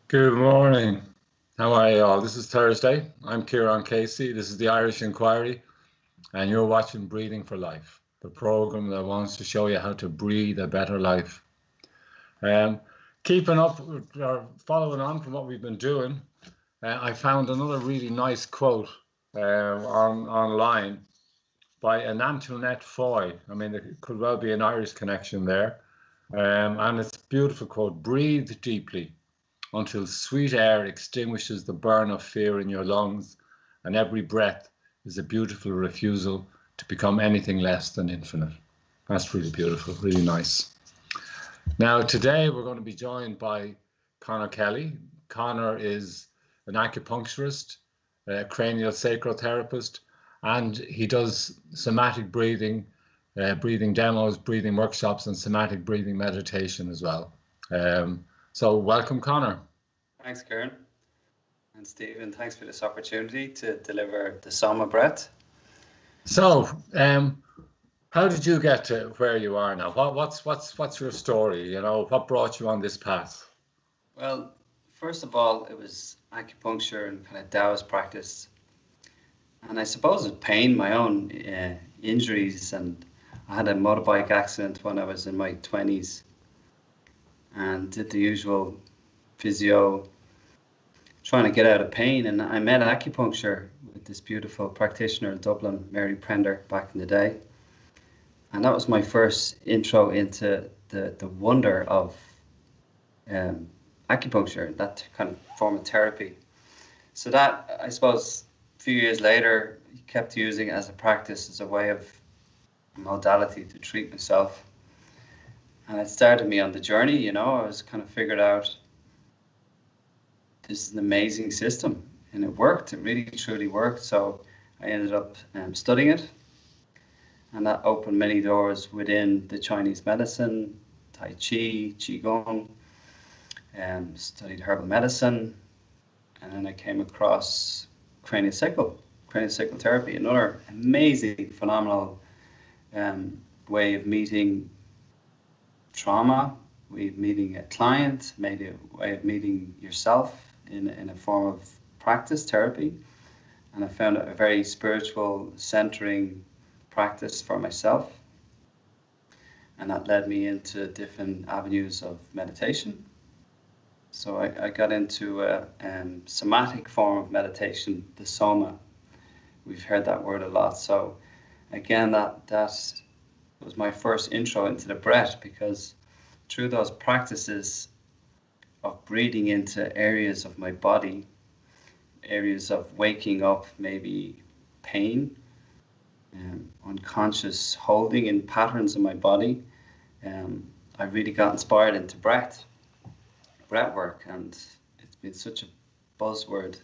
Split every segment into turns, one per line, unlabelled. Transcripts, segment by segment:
Good morning. How are you all? This is Thursday. I'm Kieran Casey. This is the Irish Inquiry, and you're watching Breathing for Life, the program that wants to show you how to breathe a better life. Keeping up or following on from what we've been doing, I found another really nice quote online by an Antoinette Foy. I mean, there could well be an Irish connection there. And it's a beautiful quote: breathe deeply until sweet air extinguishes the burn of fear in your lungs, and every breath is a beautiful refusal to become anything less than infinite. That's really beautiful, really nice. Now, today we're going to be joined by Conor Kelly. Conor is an acupuncturist, a cranial sacral therapist, and he does somatic breathing, breathing demos, breathing workshops, and somatic breathing meditation as well. So welcome, Conor.
Thanks, Kieran. And Stephen, thanks for this opportunity to deliver the Soma Breath.
So, how did you get to where you are now? What's your story? You know, what brought you on this path?
Well, first of all, it was acupuncture and kind of Taoist practice. And I suppose it pain, my own injuries. And I had a motorbike accident when I was in my 20s and did the usual physio, trying to get out of pain. And I met acupuncture with this beautiful practitioner in Dublin, Mary Prender, back in the day. And that was my first intro into the wonder of acupuncture, that kind of form of therapy. So that, I suppose, a few years later, kept using it as a practice, as a way of modality to treat myself. And it started me on the journey, you know. I was kind of figured out this is an amazing system, and it worked. It really truly worked. So I ended up studying it, and that opened many doors within the Chinese medicine, Tai Chi, Qigong, studied herbal medicine, and then I came across cranial sacral therapy, another amazing, phenomenal way of meeting trauma, way of meeting a client, maybe a way of meeting yourself in a form of practice, therapy. And I found it a very spiritual, centering practice for myself. And that led me into different avenues of meditation. So I got into a somatic form of meditation, the Soma. We've heard that word a lot. So again, that was my first intro into the breath, because through those practices of breathing into areas of my body, areas of waking up, maybe pain, unconscious holding in patterns in my body, I really got inspired into breathwork, and it's been such a buzzword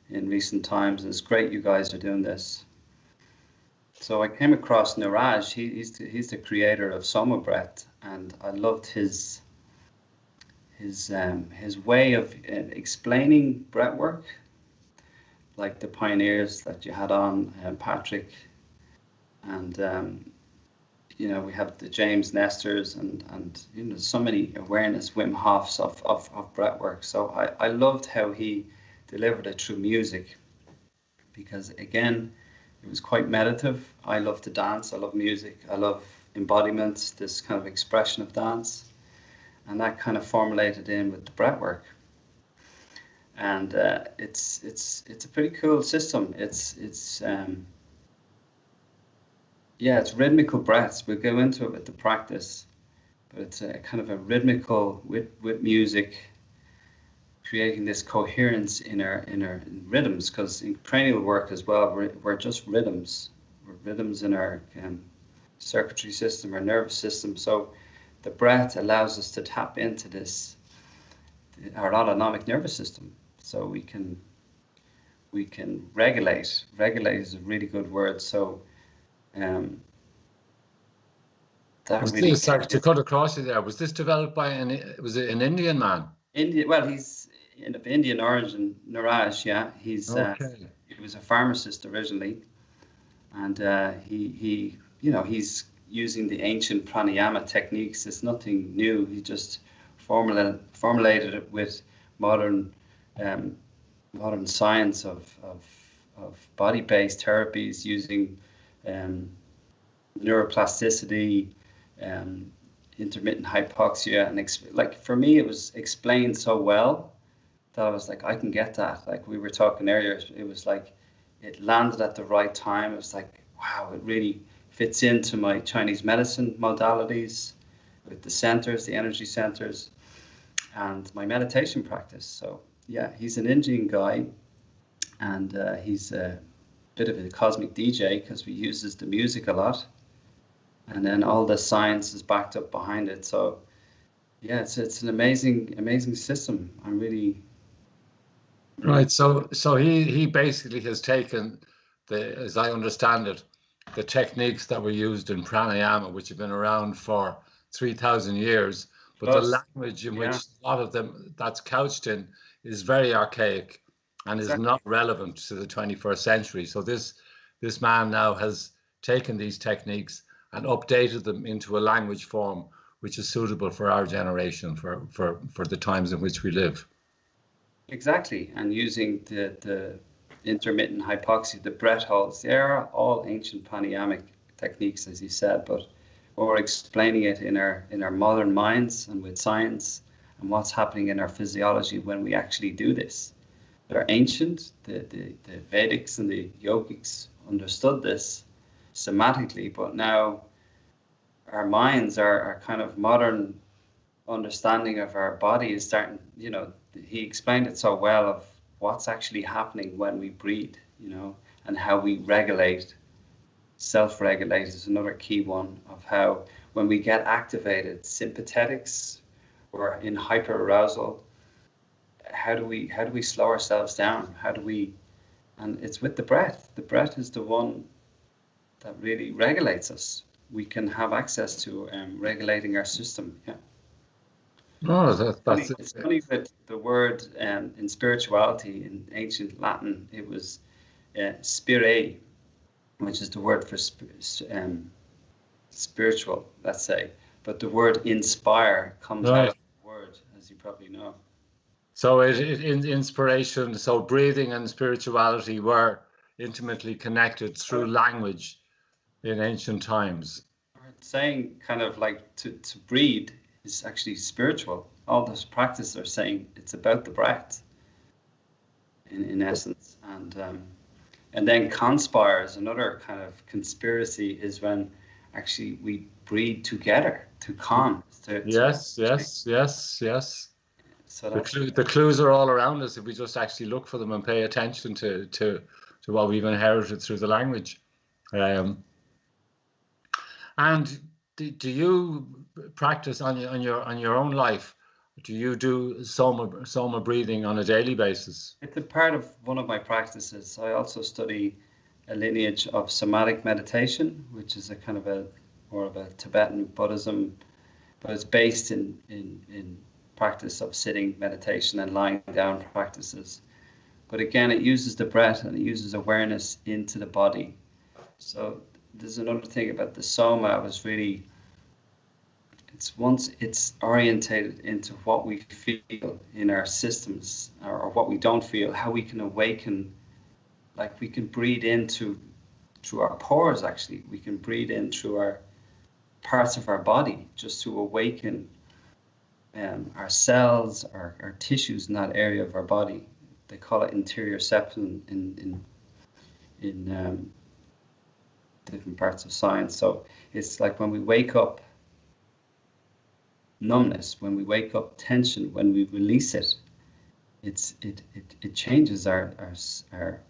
in recent times, and it's great you guys are doing this. So I came across Niraj. He's the creator of Soma Breath, and I loved his way of explaining breathwork, like the pioneers that you had on, Patrick, and you know, we have the James Nestors, and you know, so many awareness Wim Hofs of breathwork. So I loved how he delivered it through music, because again, it was quite meditative. I love to dance. I love music. I love embodiment, this kind of expression of dance. And that kind of formulated in with the breathwork. And it's a pretty cool system. It's rhythmical breaths. We'll go into it with the practice, but it's a kind of a rhythmical with music, creating this coherence in our rhythms, because in cranial work as well, we're just rhythms. We're rhythms in our circuitry system, our nervous system. So the breath allows us to tap into this, our autonomic nervous system, so we can regulate. Regulate is a really good word. So that
Was
really
this, sorry to cut across you there, was this developed by an Indian man?
Well, he's of Indian origin, Niraj. Yeah, he's
Okay.
he was a pharmacist originally, and he's using the ancient pranayama techniques. It's nothing new. He just formulated it with modern modern science of body-based therapies using neuroplasticity, intermittent hypoxia, and like for me it was explained so well that I was like, I can get that. Like we were talking earlier, it was like it landed at the right time. It was like, wow, it really fits into my Chinese medicine modalities with the centers, the energy centers, and my meditation practice. So yeah, he's an Indian guy, and he's a bit of a cosmic DJ because he uses the music a lot, and then all the science is backed up behind it. So yeah, it's an amazing system. I'm really
right. So he basically has taken as I understand it, the techniques that were used in pranayama, which have been around for 3,000 years, but the language in which a lot of them that's couched in is very archaic and is not relevant to the 21st century. So this man now has taken these techniques and updated them into a language form which is suitable for our generation, for the times in which we live.
Exactly, and using the intermittent hypoxia, the breath holds, they are all ancient pranayamic techniques, as you said, but we're explaining it in our modern minds and with science and what's happening in our physiology when we actually do this. They're ancient, the Vedics and the yogics understood this somatically, but now our minds, our kind of modern understanding of our body is starting, he explained it so well of what's actually happening when we breathe, and how we regulate. Self-regulate is another key one of how when we get activated, sympathetics or in hyperarousal, how do we slow ourselves down? And it's with the breath. The breath is the one that really regulates us. We can have access to regulating our system. Yeah.
No,
it's funny with the word in spirituality in ancient Latin, it was spire, which is the word for spiritual, let's say. But the word inspire comes out of the word, as you probably know.
So inspiration, so breathing and spirituality were intimately connected through language in ancient times.
Saying kind of like to breathe is actually spiritual. All this practice are saying it's about the breath in essence. And then conspire is another kind of conspiracy, is when actually we breathe together to calm.
Yes. So the clues are all around us if we just actually look for them and pay attention to what we've inherited through the language. And do you practice on your own life? Do you do Soma breathing on a daily basis?
It's a part of one of my practices. I also study a lineage of somatic meditation, which is a kind of more of a Tibetan Buddhism, but it's based in practice of sitting meditation and lying down practices. But again, it uses the breath and it uses awareness into the body. So there's another thing about the Soma. Once it's orientated into what we feel in our systems, or what we don't feel, how we can awaken, like we can breathe through our pores. Actually, we can breathe in through our parts of our body just to awaken our cells, our tissues in that area of our body. They call it interior septum in different parts of science. So it's like when we wake up numbness, when we wake up tension, when we release it, it changes our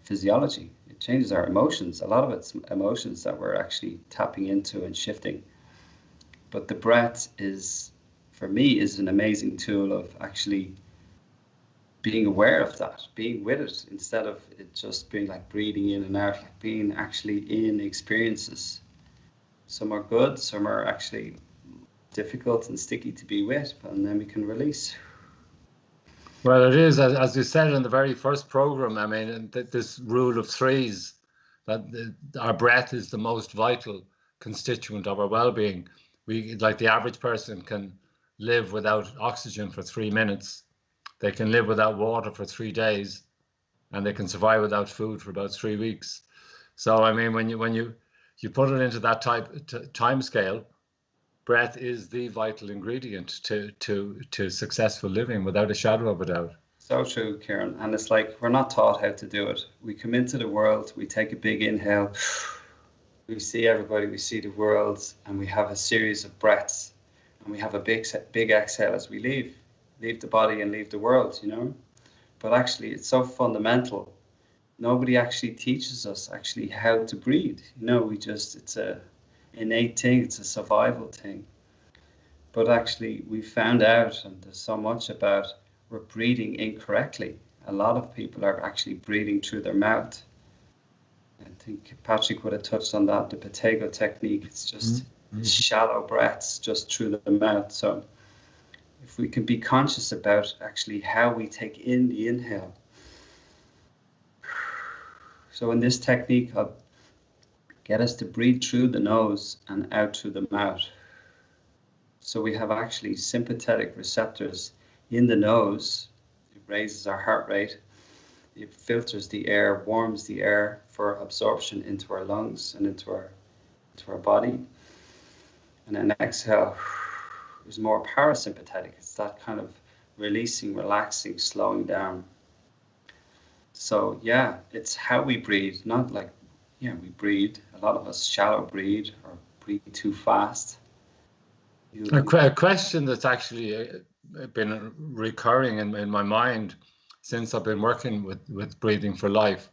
physiology. It changes our emotions. A lot of it's emotions that we're actually tapping into and shifting. But the breath for me, is an amazing tool of actually being aware of that, being with it, instead of it just being like breathing in and out, like being actually in experiences. Some are good, some are actually difficult and sticky to be with, and then we can release.
Well, it is, as you said in the very first program, I mean, this rule of threes, that our breath is the most vital constituent of our well-being. Like the average person can live without oxygen for 3 minutes. they can live without water for 3 days, and they can survive without food for about 3 weeks. So I mean, when you put it into that time scale, breath is the vital ingredient to successful living, without a shadow of a doubt.
So true, Kieran. And it's like we're not taught how to do it. We come into the world, we take a big inhale, we see everybody, we see the world, and we have a series of breaths, and we have a big exhale as we leave the body and leave the world, you know. But actually, it's so fundamental. Nobody actually teaches us actually how to breathe. You know, it's a innate thing, it's a survival thing. But actually, we found out, and there's so much about, we're breathing incorrectly. A lot of people are actually breathing through their mouth. I think Patrick would have touched on that, the potato technique. It's just shallow breaths just through the mouth. So if we can be conscious about actually how we take in the inhale. So in this technique, I'll get us to breathe through the nose and out through the mouth. So we have actually sympathetic receptors in the nose. It raises our heart rate. It filters the air, warms the air for absorption into our lungs and into our body. And then exhale is more parasympathetic. It's that kind of releasing, relaxing, slowing down. So yeah, it's how we breathe, not like, we breathe. A lot of us shallow breathe or breathe too fast.
A question that's actually been recurring in my mind since I've been working with Breathing for Life,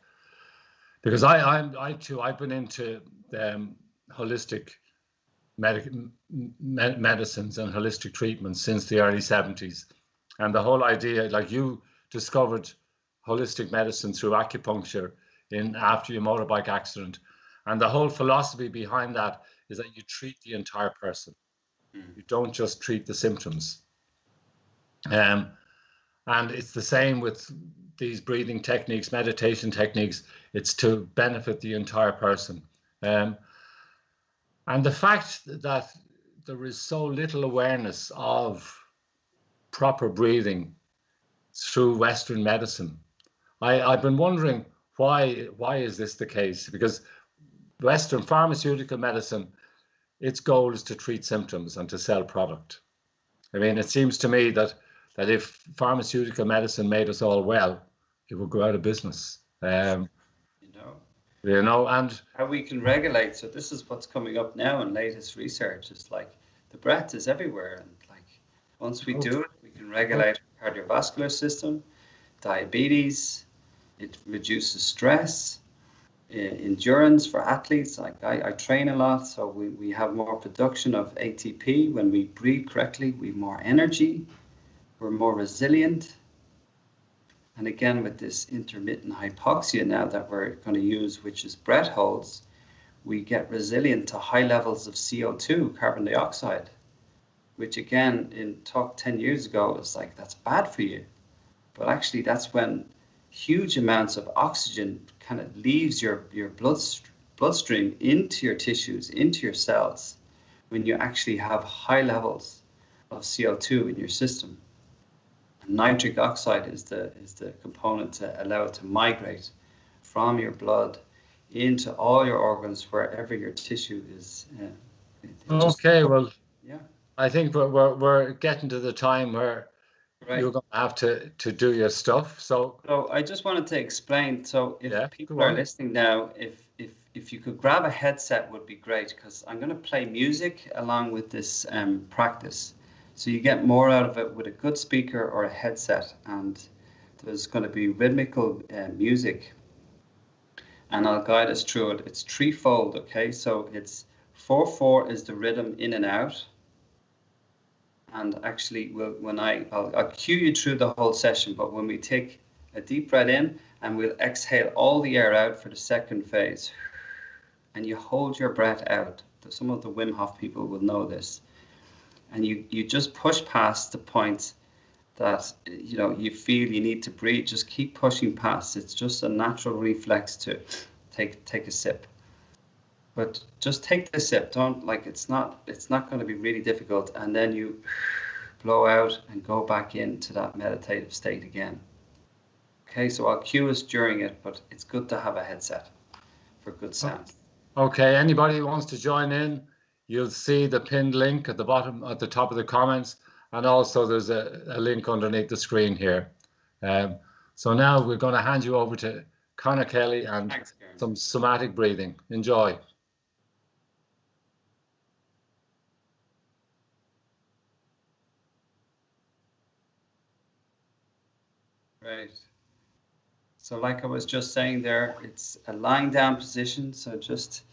because I've been into holistic medicines and holistic treatments since the early 70s, and the whole idea, like you discovered holistic medicine through acupuncture after your motorbike accident, and the whole philosophy behind that is that you treat the entire person. You don't just treat the symptoms. And it's the same with these breathing techniques, meditation techniques. It's to benefit the entire person. And the fact that there is so little awareness of proper breathing through Western medicine, I've been wondering why is this the case? Because Western pharmaceutical medicine, its goal is to treat symptoms and to sell product. I mean, it seems to me that if pharmaceutical medicine made us all well, it would go out of business. And
how we can regulate. So this is what's coming up now in latest research. It's like the breath is everywhere, and like once we do it, we can regulate our cardiovascular system, diabetes. It reduces stress. Endurance for athletes. Like I train a lot, so we have more production of ATP. When we breathe correctly, we have more energy, we're more resilient. And again, with this intermittent hypoxia now that we're going to use, which is breath holds, we get resilient to high levels of CO2, carbon dioxide, which again, in talk 10 years ago, was like, that's bad for you. But actually, that's when huge amounts of oxygen kind of leaves your bloodstream into your tissues, into your cells, when you actually have high levels of CO2 in your system. And nitric oxide is the component to allow it to migrate from your blood into all your organs, wherever your tissue is.
I think we're getting to the time where you're going to have to do your stuff. So
I just wanted to explain. So if people are listening now, if you could grab a headset, would be great, because I'm going to play music along with this practice. So you get more out of it with a good speaker or a headset, and there's going to be rhythmical music, and I'll guide us through it. It's threefold, okay? So it's 4/4 is the rhythm in and out. And actually, I'll cue you through the whole session, but when we take a deep breath in, and we'll exhale all the air out for the second phase, and you hold your breath out. Some of the Wim Hof people will know this. And you just push past the point that you feel you need to breathe. Just keep pushing past. It's just a natural reflex to take a sip. But just take the sip. Don't, like, it's not going to be really difficult. And then you blow out, and go back into that meditative state again. Okay, so I'll cue us during it, but it's good to have a headset for good sound.
Okay, anybody who wants to join in, you'll see the pinned link at the bottom, at the top of the comments, and also there's a link underneath the screen here. So now we're going to hand you over to Conor Kelly and some somatic breathing. Enjoy.
Right. So like I was just saying there, it's a lying down position. So just,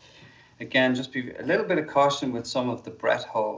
again, just be a little bit of caution with some of the breath holds.